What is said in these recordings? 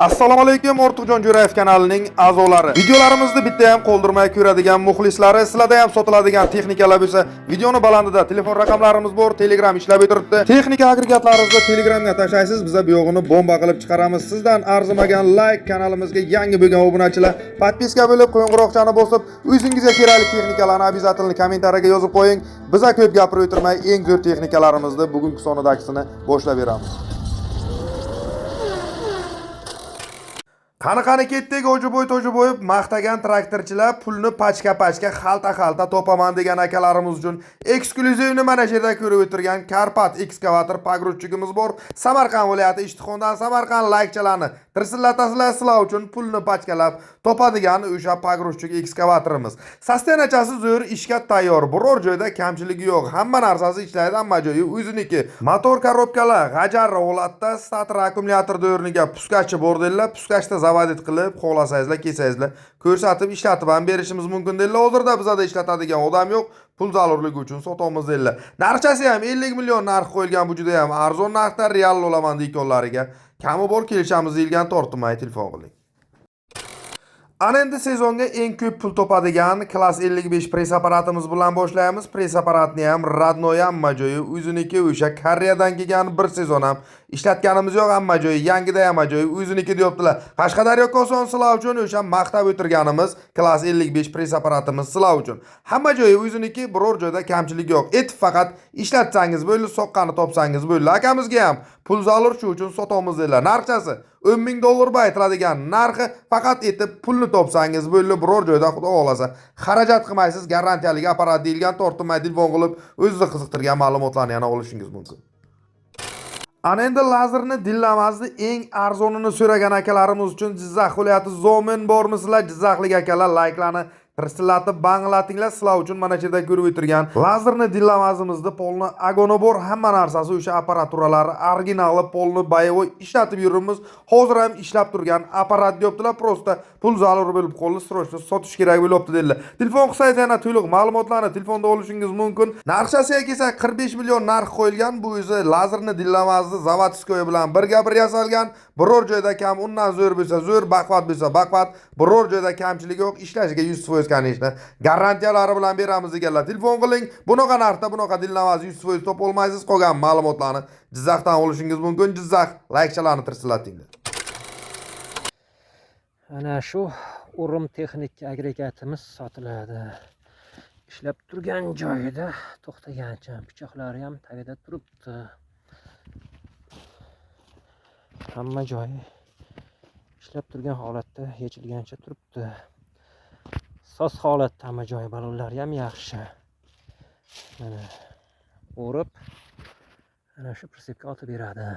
Assalomu alaykum, Ortiqjon Jo'rayev kanalining a'zolari. Videolarimizni bitta ham qoldirmay ko'radigan muxlislari, sizlarda ham sotiladigan texnikalar bo'lsa, videoni balandida telefon raqamlarimiz bor, Telegram ishlab o'tiribdi. Texnika agregatlaringizni Telegramga tashlaysiz, biz bu yog'ini bomba qilib chiqaramiz. Sizdan arzimagan like, kanalimizga yangi bo'lgan obunachilar podpiska bo'lib, qo'ng'iroqchani bosib, o'zingizga kerakli texnikalarni обязательно kommentariyaga yozib qo'ying. Biz ko'p gapirib o'tirmay, eng zo'r texnikalarimizni bugungi sonidagini boshlab beramiz. Qani ketdik o'ji-bo'y maqtagan traktorchilar pulni pachka-pachka, xalta-xalta topaman degan akalarimiz uchun eksklyuzivni mana shu yerda ko'rib o'tirgan Karpat ekskavator pogruzchigimiz bor. Samarqand viloyati Ishtixondan Samarqand laykchalarni tirsillatasizlar sizlar uchun pulni pachkalab topadigan o'sha pogruzchig ekskavatorimiz. Sostenachasi zo'r, ishga tayyor, biror joyda kamchiligi yo'q. Hamma narsasi ishlaydi, hamma joyi o'ziniki. Motor korobkalar g'ajar holatda, stator akkumulyatorda o'rniga puskachi bordellar, puskachda zavadit qilib, xohlasangizlar, kelsangizlar, ko'rsatib ishlatib ham berishimiz mumkin deylar. Hozirda bizda ishlatadigan odam yo'q. Pul zarurligi uchun sotamiz deylar. Narxchasi ham 50 million narx qo'yilgan, bu juda ham arzon narxda real olaman deykonlariga. Kami bor kelishamiz deyilgan tortmay telefon qiling. Ana endi sezonga eng ko'p pul topadigan klass 55 press apparatimiz bilan boshlaymiz. Press apparatni ham radnoy hamma joyi o'ziniki, o'sha Koreyadan kelgan bir sezon ham ishlatganimiz yo'q, hamma joyi yangida hamma joyi o'ziniki deyaptilar. Qashqadaryo Koson sizlar uchun o'sha maqtab o'tirganimiz klass 55 press apparatimiz sizlar uchun. Hamma joyi o'ziniki, biror joyda kamchilik yo'q. Faqat ishlatsangiz bo'ldi, soqqani topsangiz bo'ldi. Akamizga ham pul zarur, shu uchun sotamiz deylar. Narxchasi $10,000 aytiladigan narxi, faqat pulni topsangiz bo'ldi, biror joyda xudo xolasa xarajat qilmaysiz, garantiyali apparat deyilgan tortinmay telefon qilib o'zingizni qiziqtirgan ma'lumotlarni yana olishingiz mumkin. Ana endi lazerni dillamasni eng arzonini so'ragan akalarimiz uchun Jizzax viloyati Zomin bormisizlar? Jizzaxlik akalar layklarni tirsillatib banglatinglar, sizlar uchun mana shu yerda ko'rib o'tirgan lazerni dillamazimizni polni agoni bor, hamma narsasi o'sha apparaturalari originali polni boyovoy ishlatib yuribmiz. Hozir ham ishlab turgan apparat deyaptilar, prosta pul zarur bo'lib qoldi, srochno sotish kerak bo'lyapti dedilar. Telefon qilsangiz yana to'liq ma'lumotlarni telefonda olishingiz mumkin. Narxchasiga kelsa 45 million narx qo'yilgan. Bu o'zi lazerni dillamazni zavodskoy bilan bir yasalgan. Biror joyda kam, undan zo'r bo'lsa zo'r, baqvat bo'lsa baqvat, biror joyda kamchilik yo'q, ishlashiga 100% kanishni garantiyalari bilan beramiz deganlar. Telefon qiling. Bunaqa narxda bunaqa dillamazni 100% topib olmaysiz. Qolgan ma'lumotlarni Jizzaxdan olishingiz mumkin. Jizzax laykchalarni tirsillatinglar. Ana shu Urum texnik agregatimiz sotiladi. Ishlab turgan joyida to'xtagancha, pichoqlari ham tagida turibdi. Hamma joyi ishlab turgan holatda, yechilgancha turibdi. Soz holatda hamma joyi, balonlari ham yaxshi. Mana o'rib, ana shu prinsipga otib beradi.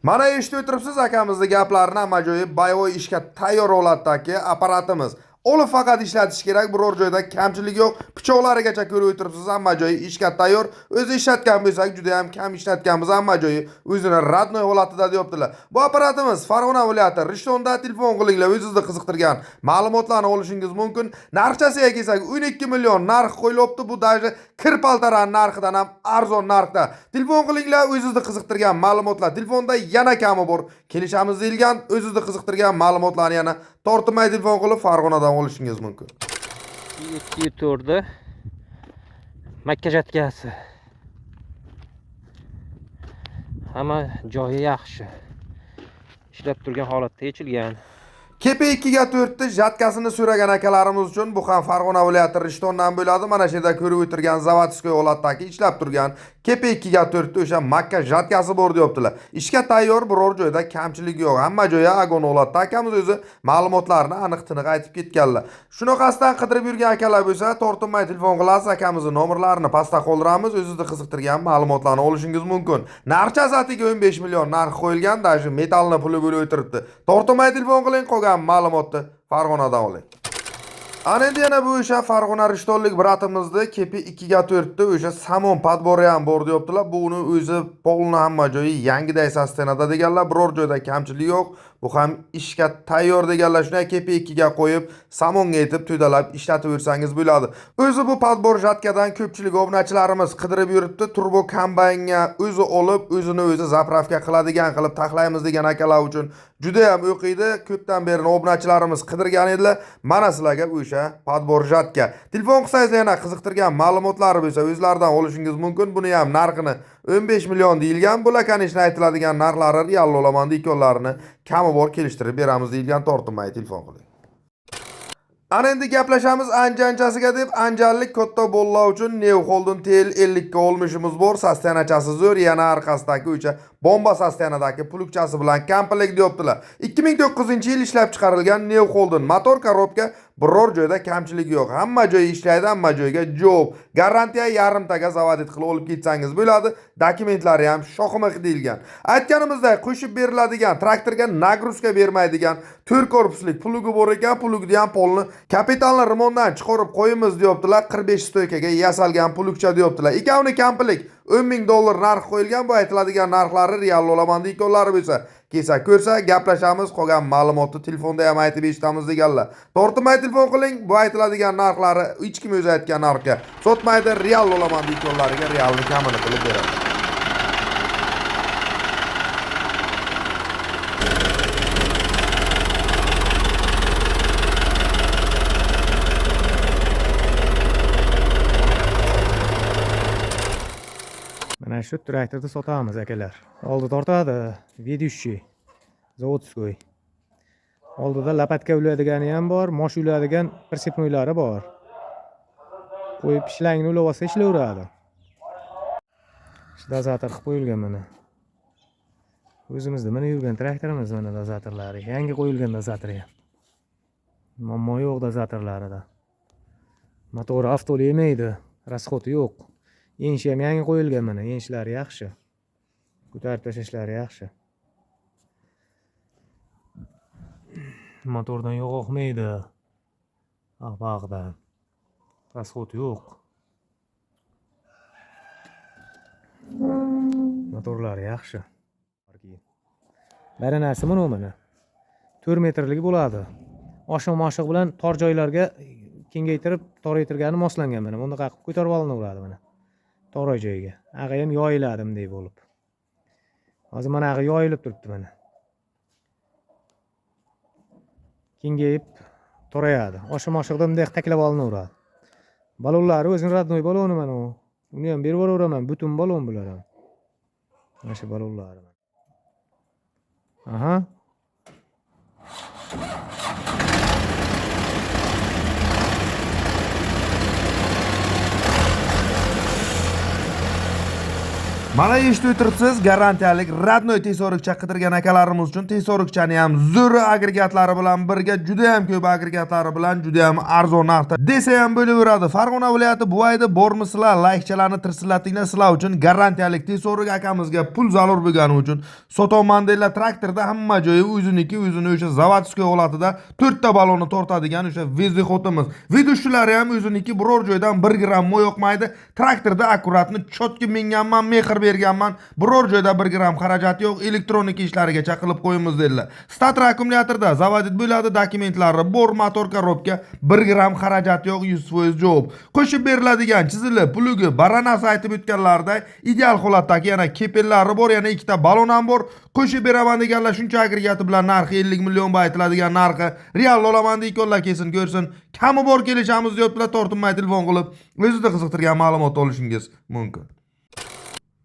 Mana eshitib o'tiribsiz akamizning gaplarini, hamma joyi boyovoy ishga tayyor holatdagi apparatimiz. Olib faqat ishlatish kerak, biror joyda kamchilik yo'q. Pichoqlarigacha ko'rib o'tiribsiz, hamma joyi ishga tayyor. O'zi ishlatgan bo'lsak, juda ham kam ishlatganmiz, hamma joyi o'zini radnoy holatida deyaptilar. Bu apparatimiz Farg'ona viloyati Rishtonda. Telefon qilinglar, o'zingizni qiziqtirgan ma'lumotlarni olishingiz mumkin. Narxchasiga kelsak 12 million narx qo'yilibdi. Bu даже kirpaltaran narxidan ham arzon narxda. Telefon qilinglar, o'zingizni qiziqtirgan ma'lumotlar telefonda yana kami bor. Kelishamiz deyilgan, o'zingizni qiziqtirgan ma'lumotlarni yana tortinmay telefon qilib Farg'onadan olishingiz mumkin. 2 Makka jatkasi. Hamma joyi yaxshi. Ishlab turgan holatda yechilgan. KP2-4 ni jatkasini so'ragan akalarimiz uchun bu ham Farg'ona viloyati Rishtondan bo'ladi. Mana shu yerda ko'rib o'tirgan zavodskoy holatdagi ishlab turgan KP2-4 o'sha Makka jatkasi bor deyaptilar. Ishga tayyor, biror joyda kamchilik yo'q. Hamma joyi agon holatda. Akamiz o'zi ma'lumotlarni aniq-tiniq aytib ketganlar. Shunaqasidan qidirib yurgan akalar bo'lsa, tortinmay telefon qilasiz, akamizning nomerlarini pastda qoldiramiz. O'zingizni qiziqtirgan ma'lumotlarni olishingiz mumkin. Narxchasi atiga 15 million narx qo'yilgan, даже metalni puli bo'lib o'tiribdi. Tortinmay telefon qiling, qolgan ma'lumotni Farg'onadan oling. Ana endi yana bu o'sha Farg'ona Rishtonlik bratimizda kepi 2 ga 4 da o'sha samon podbori ham bor deyaptilar. Buni o'zi polni hamma joyi yangiday sostenada deganlar, biror joyda kamchilik yo'q. Bu ham ishga tayyor deganlar. Shunday kepi 2 ga qo'yib, samonga etib to'dalab ishlatib yursangiz bo'ladi. O'zi bu podbor jatkadan ko'pchilik obunachilarimiz qidirib yuribdi. Turbo kombaynga o'zi olib, o'zini o'zi zapravka qiladigan qilib taxlaymiz degan akalar uchun juda ham o'qiydi. Ko'pdan beri obunachilarimiz qidirgan edilar. Mana sizlarga o'sha podbor jatka. Telefon qilsangiz yana qiziqtirgan ma'lumotlari bo'lsa, o'zlaridan olishingiz mumkin. Buni ham narxini 15 million deyilgan. Bular kanishni aytiladigan narxlari real olaman deykonlarini kami bor kelishtirib beramiz deyilgan, tortinmay telefon qiling. Ana endi gaplashamiz anjanchasiga deb, anjanlik katta bo'llar uchun New Holden TL 50 ga olmishimiz bor. Sastenachasi zo'r, yana orqasidagi o'sha bomba sastenadagi plugchasi bilan komplekt deyaptilar. 2009-yil ishlab chiqarilgan New Holden motor korobka biror joyda kamchilik yo'q. Hamma joyi ishlaydi, hamma joyga javob. Garantiya yarimtaga zavodit qilib olib ketsangiz bo'ladi. Dokumentlari ham shoqimaq deyilgan. Aytganimizdek, qo'shib beriladigan traktorga nagruzka bermaydigan 4 korpuslik plugi bor ekan. Plugni ham polni kapitalni remontdan chiqarib qo'yimiz deyaptilar. 45 stoykaga yasalgan plugcha deyaptilar. Ikkovini komplekt $10,000 narx qo'yilgan. Bu aytiladigan narxlari real olaman deykonlari bo'lsa, kelsa ko'rsa gaplashamiz, qolgan ma'lumotni telefonda ham aytib eshitamiz deganlar. Tortinmay telefon qiling. Bu aytiladigan narxlari hech kim o'zi aytgan narxga sotmaydi, real olaman deykonlariga realni kamini qilib beradi. Mana shu traktorni sotamiz akalar. Oldi tortadi, ведущий, zavodskoy. Oldida lapatka ulaydigani ham bor, mosh ulaydigan прицепнойлari bor. Qo'yib ishlangni ulab olsa ishlayveradi. Dozator qilib qo'yilgan mana. O'zimizda mana yurgan traktorimiz mana dozatorlari. Yangi qo'yilgan dozator ham. Muammo yo'q dozatorlarida. Motori avtoli yemaydi, rasxoti yo'q. Yenchi ham yangi qo'yilgan mana, yenchlari yaxshi. Ko'tarib tashlashlari yaxshi. Motordan yo'q oqmaydi. Bag'dan. Rasxot yo'q. Motorlari yaxshi. Bari narsa mana. 4 metrlik bo'ladi. Oshiq bilan tor joylarga kengaytirib, toraytirgani moslangan mana. Buni qaqib ko'tarib olinaveradi mana. To'g'ri joyiga. Ag'i ham yoyiladi bunday bo'lib. Hozir mana ag'i yoyilib turibdi mana. Kengayib to'rayadi. Oshiq-moshiqda bunday taklab olinaveradi. Balonlari o'zini radnoy baloni mana u. Uni ham berib yuboraman, butun balon bular ham. Mana shu balonlari. Aha. Mana eshitib o'tiribsiz, garantiyalik radnoy tesorukcha qidirgan akalarimiz uchun tesorukchani ham zo'r agregatlari bilan birga juda ham ko'p agregatlari bilan juda ham arzon narxda desa ham bo'laveradi. Farg'ona viloyati Buvayda bormisizlar, laykchalarni tirsillatinglar, sizlar uchun garantiyalik tesoruk akamizga pul zarur bo'lgani uchun sotaman deylar. Traktorda hamma joyi o'ziniki, o'zini o'sha zavodskoy holatida 4 ta balonni tortadigan o'sha vezdexotimiz. Vidushlari ham o'ziniki, biror joydan 1 gram mo yo'qmaydi. Traktorda akkuratni chotki minganman, mehr berganman, biror joyda 1 gram xarajat yo'q, elektronik ishlarigacha qilib qo'yimiz dedilar. Start akkumulyatorda zavodit bo'ladi, dokumentlari bor, motor korobka 1 gram xarajat yo'q, 100% javob. Qo'shib beriladigan chizili plugi baranasi aytib o'tganlaridek ideal holatdagi yana kepellari bor, yana 2 ta balon ham bor. Qo'shib beraman deganlar shuncha agregati bilan narxi 50 million ba aytiladigan narxi real olaman deykonlar, kelsin ko'rsin. Kami bor kelishamiz deyaptilar, tortinmay telefon qilib o'zida qiziqtirgan ma'lumot olishingiz mumkin.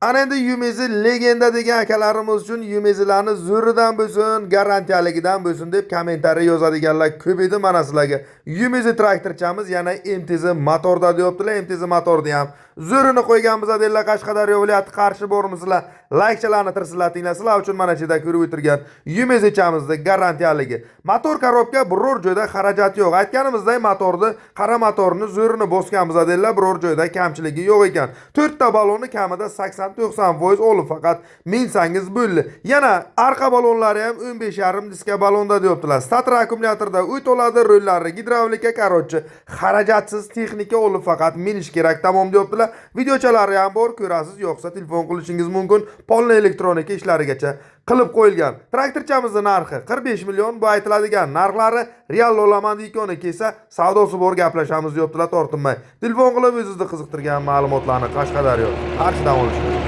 Ana endi Yumezi legenda degan akalarimiz uchun Yumezilarni zo'ridan bo'lsin, garantiyaligidan bo'lsin deb kommentariy yozadiganlar ko'p edi. Mana sizlarga Yumezi traktorchamiz yana MTZ motorda deyaptilar. MTZ motorda ham zo'rini qo'yganmiz dedilar. Qashqadaryo viloyati Qarshi bormisizlar? Likechalarni tirsillatinglar. Sizlar uchun mana cheda ko'rib o'tirgan UMZ garantiyaligi. Motor korobka biror joyda xarajat yo'q. Aytganimizdek, motorni, qara motorni zo'rini bosganmiz dedilar, biror joyda kamchiligi yo'q ekan. 4 ta balonni kamida 80-90% olib faqat minsangiz bo'ldi. Yana arqa balonlari ham 15,5 diska balonda deyaptilar. Stator akkumulyatorda o't oladi, rollari gidravlika, korotchi, xarajatsiz texnika olib faqat minish kerak, tamom deyaptilar. Videochalari ham bor, ko'rasiz, yo'qsa telefon qilishingiz mumkin. Polni elektronika ishlarigacha qilib qo'yilgan. Traktorchamizni narxi 45 million, bu aytiladigan narxlari real olaman deyotgani kelsa, savdosi bor, gaplashamiz deyaptilar, tortinmay. Telefon qilib o'zingizni qiziqtirgan ma'lumotlarni Qashqadaryo qarshidan olishingiz.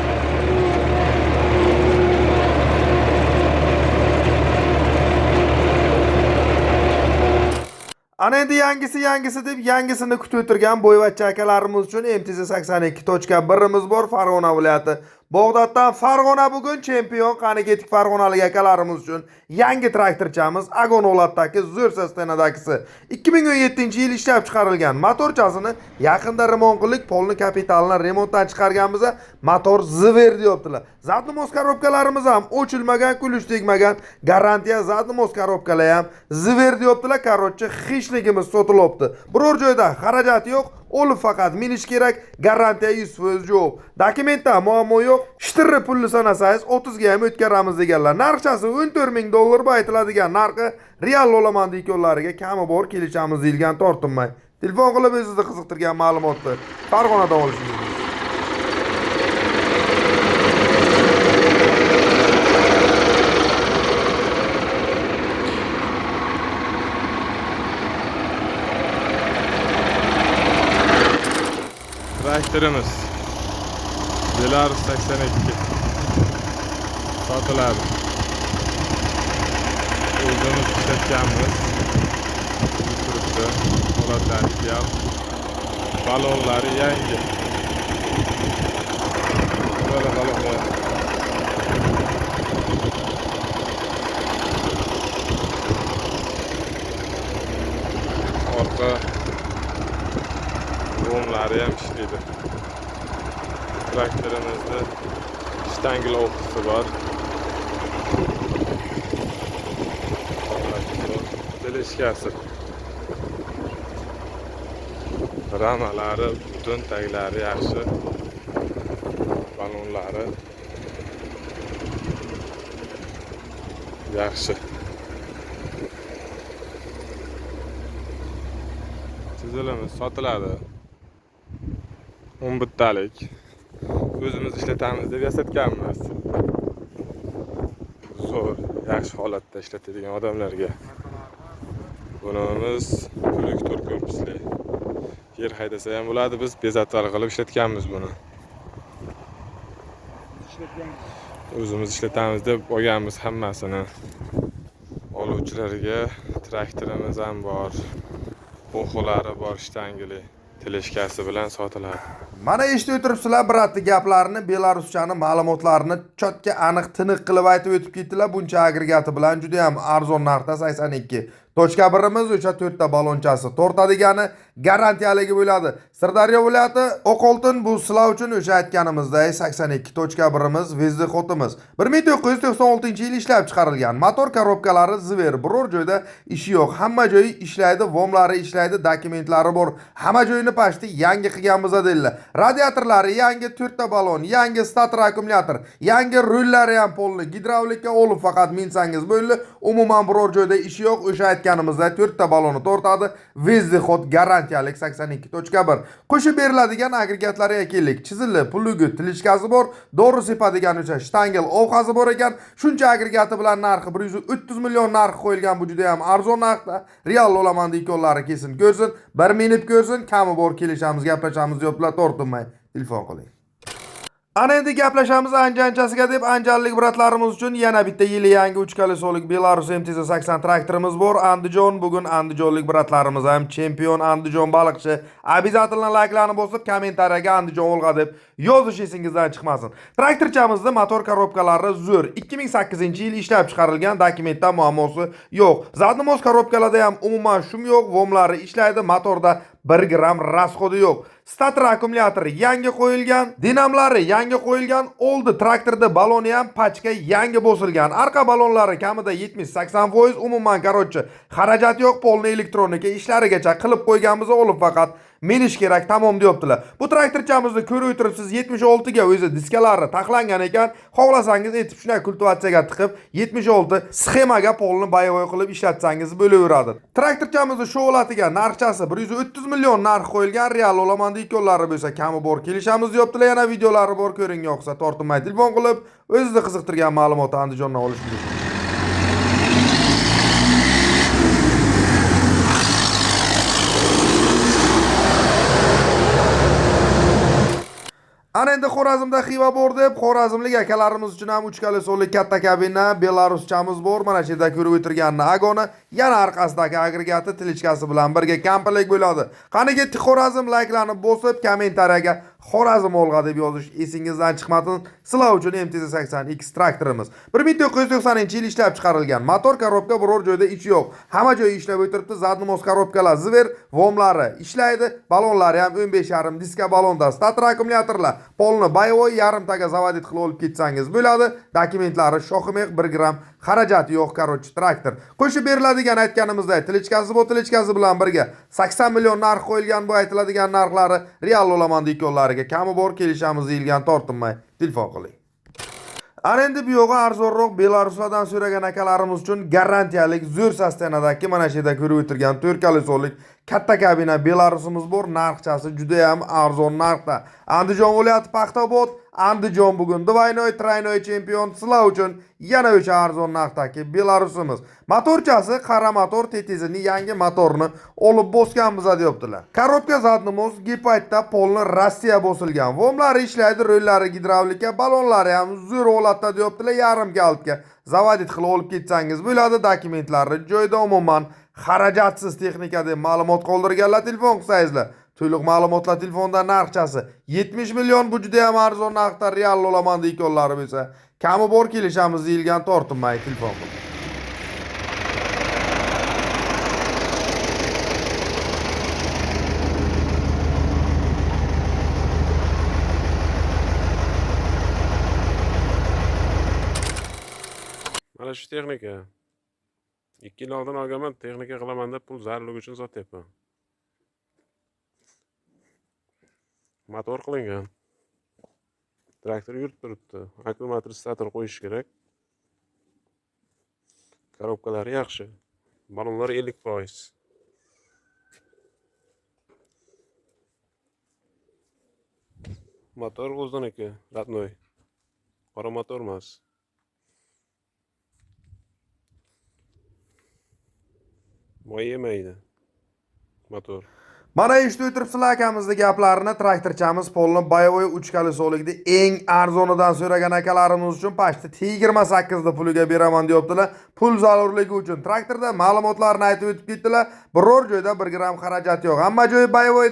Ana endi yangisi deb yangisini kutib o'tirgan bo'yvachcha akalarimiz uchun MTZ82.1imiz bor, Farg'ona viloyati. Bog'doddan Farg'ona bugun chempion. Qani ketik farg'onalik akalarimiz uchun yangi traktorchamiz Agon Olatdagi zo'r sostenadagisi 2017-yil ishlab chiqarilgan. Motorchasini yaqinda remont qildik, polni kapitalini remontdan chiqarganmiz. Motor ziver deyaptilar. Zadni mos korobkalarimiz ham o'chilmagan, kulish tegmagan, garantiya zadni mos korobkalar ham ziver deyaptilar. Korotchi xishligimiz sotilibdi. Biror joyda xarajat yo'q. Olib faqat minish kerak, garantiya 100% javob. Dokumentda muammo yo'q. Shtirri pulni sanasangiz 30 ga ham o'tkazamiz deganlar. Narxchasi $14,000 bu aytiladigan narxi real olaman deyotganlariga kami bor, kelishamiz deyilgan, tortinmay. Telefon qilib o'zingizni qiziqtirgan ma'lumotni Farg'onadan olishingiz mumkin. Traktorimiz Belarus 82 sotiladi. O'zimiz ishlatganmiz. Turibdi. Holatlari ham. Balonlari yangi. Mana balonlar. Orqa romlari ham ishlaydi. Traktorimizda shtangli o'qisi bor. Teleskasi. Ramalari, butun taglari yaxshi. Balonlari yaxshi. Tizilimiz sotiladi. 11 talik. O'zimiz ishlatamiz deb yasatganmiz. Zo'r, yaxshi holatda ishlatadigan odamlarga. Bunimiz kollektor korpusli. Yer haydasa ham bo'ladi, biz bezatlar qilib ishlatganmiz buni. O'zimiz ishlatamiz deb olganmiz hammasini. Oluvchilarga traktorimiz ham bor. O'xolari bor, shtangli. Teleskasi bilan sotiladi. Mana eshitib o'tiribsizlar biratli gaplarni, Belaruschani ma'lumotlarini chotga aniq tiniq qilib aytib o'tib ketdilar. Buncha agregati bilan juda ham arzon narxda 82.1imiz o'sha 4 ta balonchasi tortadigani garantiyaligi bo'ladi. Sirdaryo viloyati Oqoltin bu sizlar uchun o'sha aytganimizdek 82.1imiz Vezdexotimiz 1996-yil ishlab chiqarilgan. Motor korobkalari ziver, biror joyda ishi yo'q. Hamma joyi ishlaydi, vomlari ishlaydi, dokumentlari bor. Hamma joyini pashti yangi qilganmiz dedilar. Radiatorlari yangi, 4 ta balon, yangi stator akkumulyator, yangi rullari ham polni, gidravlika olib faqat minsangiz bo'ldi. Umuman biror joyda ishi yo'q. O'sha aytganimizda 4 ta balonni tortadi. Vezdexot garantiyalik 82.1. Qo'shib beriladigan agregatlarga keldik. Chizilli, pulugi, tilishkasi bor, dori sepadigan o'sha shtangel ovqasi bor ekan. Shuncha agregati bilan narxi 130 million narxi qo'yilgan. Bu juda ham arzon narxda. Real olaman deyotganlari kesin ko'rsin, bir minib ko'rsin, kami bor, kelishamiz, gaplashamiz deyaptilar, tortinmay. Telefon qiling. Ana endi gaplashamiz anjanchasiga deb anjanlik bratlarimiz uchun yana bitta yili yangi 3 kolosolik Belarus MTZ80 traktorimiz bor. Andijon, bugun andijonlik bratlarimiz ham chempion Andijon baliqchi. Обязательно like'larni bosib, kommentariyaga Andijon Volga deb yozish esingizdan chiqmasin. Traktorchamizda motor korobkalari zo'r. 2008-yil ishlab chiqarilgan, dokumentda muammosi yo'q. Zadni mos korobkalarda ham umuman shum yo'q, vomlari ishlaydi, motorda 1 gram rasxodi yo'q. Stator akkumulyatori yangi qo'yilgan, dinamlari yangi qo'yilgan, oldi traktorda baloni ham pachka yangi bosilgan. Arqa balonlari kamida 70-80%, umuman qarochi xarajat yo'q, polni elektronika ishlarigacha qilib qo'yganmiz, olib faqat minish kerak, tamom deyaptilar. Bu traktorchamizni ko'rib o'tiribsiz, 76 ga o'zi diskalari taxlangan ekan. Xohlasangiz etib shunday kultivatsiyaga tiqib 76 sxemaga polni boyovoy qilib ishlatsangiz bo'laveradi. Traktorchamizni shu holatiga narxchasi 130 million narx qo'yilgan. Real olaman deykollari bo'lsa kami bor kelishamiz deyaptilar. Yana videolari bor, ko'ring, yoqsa tortinmay telefon qilib o'zingizni qiziqtirgan ma'lumotni Andijondan olish mumkin. Ana endi Xorazmda Xiva bor deb, xorazmlik akalarimiz uchun ham 3 kolesoli katta kabina beloruschamiz bor. Mana shu yerda ko'rib o'tirganini agoni, yana orqasidagi agregati tilichkasi bilan birga kampirlik bo'ladi. Qani ketdik Xorazm, layklarni bosib, kommentariyaga Xorazm olg'a deb yozish esingizdan chiqmasin. Sizlar uchun MTZ80X traktorimiz 1990-yil ishlab chiqarilgan. Motor korobka biror joyda ichi yo'q. Hamma joyi ishlab o'tiribdi. Zadnos korobkalar, ziver, vomlari ishlaydi. Balonlari ham 15,5 diska balonda. Stator akkumulyatorlar, polni boyovoy yarimtaga zavodit qilib olib ketsangiz bo'ladi. Dokumentlari shohimeq 1 gram xarajati yo'q qarochi traktor. Qo'shib beriladigan aytganimizda tilichkasi bu tilichkasi bilan birga 80 million narx qo'yilgan. Bu aytiladigan narxlari real olaman deykollariga kami bor kelishamiz deyilgan, tortinmay telefon qiling. Ana endi bu yo'g'i arzonroq Belaruslardan so'ragan akalarimiz uchun garantiyalik zo'r sostenadagi mana shu yerda ko'rib o'tirgan 4 kolesolik katta kabina Belarusimiz bor. Narxchasi juda ham arzon narxda. Andijon viloyati Paxtabod, Andijon bugun Dvaynoy, Traynoy chempion sizlar uchun yana o'sha arzon narxdagi Belarusimiz. Motorchasi qara motor, tetizini yangi motorni olib bosganmiz deyaptilar. Korobka zadnimiz gepaytda polni Rossiya bosilgan. Vomlari ishlaydi, rollari gidravlika, balonlari ham zo'r holatda deyaptilar. Yarim kaltga zavodit qilib olib ketsangiz bo'ladi. Dokumentlari joyda, umuman xarajatsiz texnika deb ma'lumot qoldirganlar. Telefon qilsangizlar to'liq ma'lumotlar telefonda. Narxchasi 70 million. Bu juda ham arzon narxda real olaman deykollari bo'lsa kami bor kelishamiz deyilgan, tortinmay telefon qiling. Mana shu texnika 2 yil oldin olganman, texnika qilaman deb pul zarurligi uchun sotyapman. Motor qilingan. Traktor yurib turibdi. Akkumulyator stator qo'yish kerak. Korobkalari yaxshi. Balonlar 50%. Motor o'ziniki, Ratnoy. Qora motor emas. Moy yemaydi motor. Mana eshitib o'tiribsizlar akamizni gaplarini. Traktorchamiz polni boyovoy 3 kolesolikda eng arzonidan so'ragan akalarimiz uchun pashti 28 da puliga beraman deyaptilar. Pul zarurligi uchun traktorda ma'lumotlarni aytib o'tib ketdilar. Biror joyda 1 gram xarajat yo'q. Hamma joyi boyovoy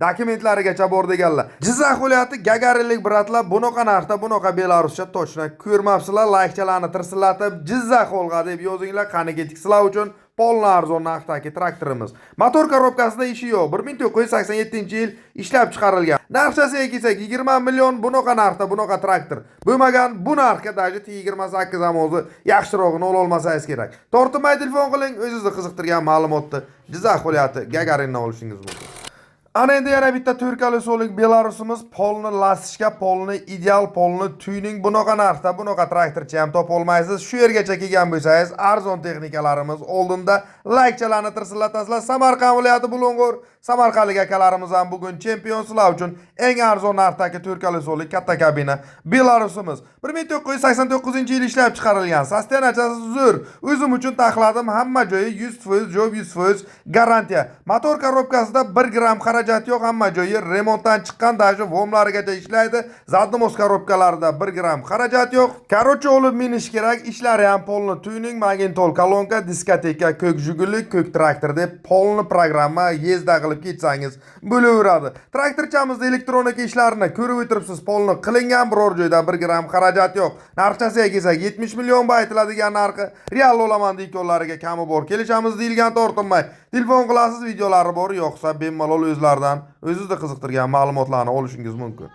dokumentlarigacha bor deganlar. Jizzax viloyati Gagarinlik bratlar, bunaqa narxda, bunaqa belaruscha to'shna ko'rmabsizlar. Laykchalarni tirsillatib Jizzax olg'a deb yozinglar. Qani ketdik sizlar uchun polni arzon narxdagi traktorimiz. Motor korobkasida ishi yo'q. 1987-yil ishlab chiqarilgan. Narxchasiga kelsak 20 million. Bunaqa narxda bunaqa traktor bo'lmagan. Bu narxga даже 28 ham o'zi yaxshirog'ini ola olmasangiz kerak. Tortinmay telefon qiling, o'zingizni qiziqtirgan ma'lumotni Jizzax viloyati Gagarindan olishingiz mumkin. Ana endi yana bitta 4 kolesolik Belarusimiz, polni lasishka, polni ideal, polni tuning bunaqa narxda bunaqa traktorchi ham topa olmaysiz. Shu yergacha kelgan bo'lsangiz, arzon texnikalarimiz oldinda. Laykchalarni tirsillatasizlar. Samarqand viloyati Bulung'ur, Samarqandlik akalarimiz ham bugun chempion sizlar uchun eng arzon narxdagi 4 kolesolik katta kabina Belarusimiz. 1989-yil ishlab chiqarilgan. Sostenachasi zo'r. O'zim uchun taxladim, hamma joyi 100%, job 100% garantiya. Motor korobkasida 1 gram xarajat yo'q, hamma joyi remontdan chiqqan, даже vomlarigacha ishlaydi. Zadnos korobkalarida 1 gram xarajat yo'q. Qarochi olib minish kerak. Ishlari ham polni tuning, magentol kolonka, diskoteka, ko'k juguli, ko'k traktor deb polni programma yezda qilib ketsangiz bo'laveradi. Traktorchamizda elektronika ishlarini ko'rib o'tiribsiz. Polni qilingan, biror joyda 1 gram xarajat yo'q. Narxchasiga kelsak 70 million aytiladigan narxi real olaman deykollariga kami bor kelishamiz deyilgan, tortinmay Telefon qilasiz, videolari bor, yo'qsa bemalol o'zlaridan o'zingizda qiziqtirgan ma'lumotlarni olishingiz mumkin.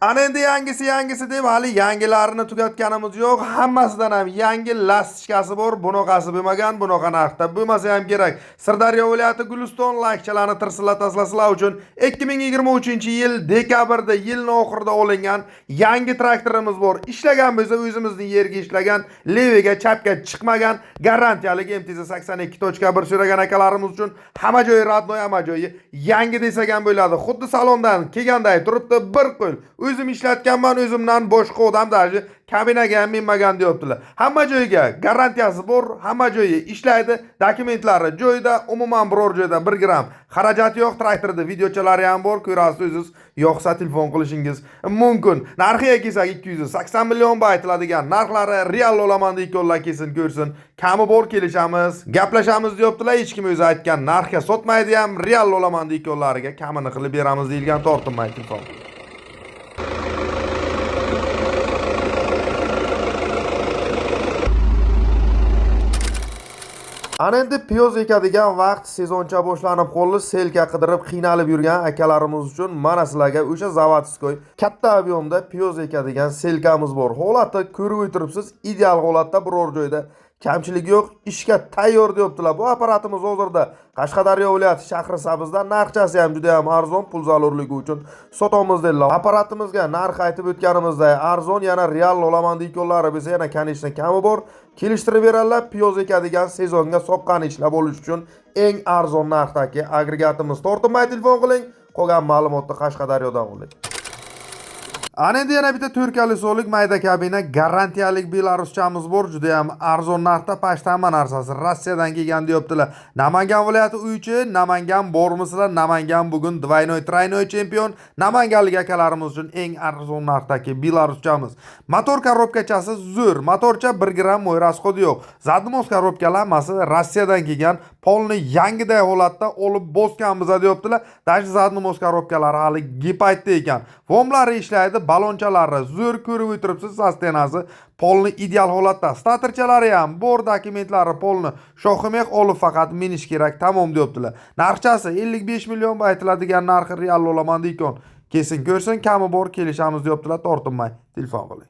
Ana endi yangisi deb hali yangilarini tugatganimiz yo'q. Hammasidan ham yangi lastikasi bor. Bunaqasi bo'lmagan, bunaqa narxda bo'lmasa ham kerak. Sirdaryo viloyati Guliston layikchalarni tirsila uchun 2023-yil dekabrda, yilning oxirida olingan yangi traktorimiz bor. Ishlagan bo'lsa o'zimizning yerga ishlagan, leviga, chapga chiqmagan, garantiyali MTZ82.1 so'ragan akalarimiz uchun hamma joyi radnoy, hamma joyi yangi desak ham bo'ladi. Xuddi salondan kelganday turibdi, bir qo'l. O'zim ishlatganman, o'zimdan boshqa odam daji kabinaga ham minmagan deyaptilar. Hamma joyga garantiyasi bor, hamma joyi ishlaydi, dokumentlari joyida, umuman biror joyda 1 gram xarajati yo'q. Traktorda videochalari ham bor, ko'rasiz o'zingiz, yo'qsa telefon qilishingiz mumkin. Narxiga kelsak 280 million aytiladigan narxlari real olaman deyotganlar kelsin ko'rsin. Kami bor kelishamiz, gaplashamiz deyaptilar. Hech kim o'zi aytgan narxga sotmaydi ham, real olaman deyotganlariga kamini qilib beramiz deyilgan, tortinmay telefon. Ana endi piyoz ekadigan vaqt sezoncha boshlanib qoldi. Selka qidirib qiynalib yurgan akalarimiz uchun mana sizlarga o'sha zavodskoy katta ob'yomda piyoz ekadigan selkamiz bor. Holatni ko'rib o'tiribsiz, ideal holatda, biror joyda kamchilik yo'q, ishga tayyor deyaptilar. Bu apparatimiz hozirda Qashqadaryo viloyati Shahrisabzda, narxchasi ham juda ham arzon, pul zarurligi uchun sotamiz dedilar. Apparatimizga narx aytib o'tganimizda arzon, yana real olaman deyotganlari bo'lsa, yana kanishni kami bor. Kelishtirib beradilar. Piyoz ekadigan sezonga soqqani ishlab olish uchun eng arzon narxdagi agregatimiz. Tortinmay telefon qiling, qolgan ma'lumotni Qashqadaryodan oling. Ana endi yana bitta 4 kalisolik mayda kabina garantiyalik belaruschamiz bor. Juda ham arzon narxda, pashta hamma narsasi Rossiyadan kelgan deyaptilar. Namangan viloyati uychi, Namangan bormisizlar? Namangan bugun двойной тройной chempion. Namanganlik akalarimiz uchun eng arzon narxdagi belaruschamiz. Motor korobkachasi zo'r. Motorcha 1 gram mo'y rasxodi yo'q. Zadmos korobkalar hammasi Rossiyadan kelgan. Polni yangiday holatda olib bosganmiz deyaptilar. Dash zadmos korobkalari hali gepaytda ekan. Vomlari ishlaydi, balonchalari zo'r, ko'rib o'tiribsiz, sostenasi polni ideal holatda. Statorchalari ham bor, dokumentlari polni shohimex olib faqat minish kerak, tamom deyaptilar. Narxchasi 55 million aytiladigan narxi real olaman deykan. Kesin ko'rsin, kami bor kelishamiz deyaptilar, tortinmay telefon qiling.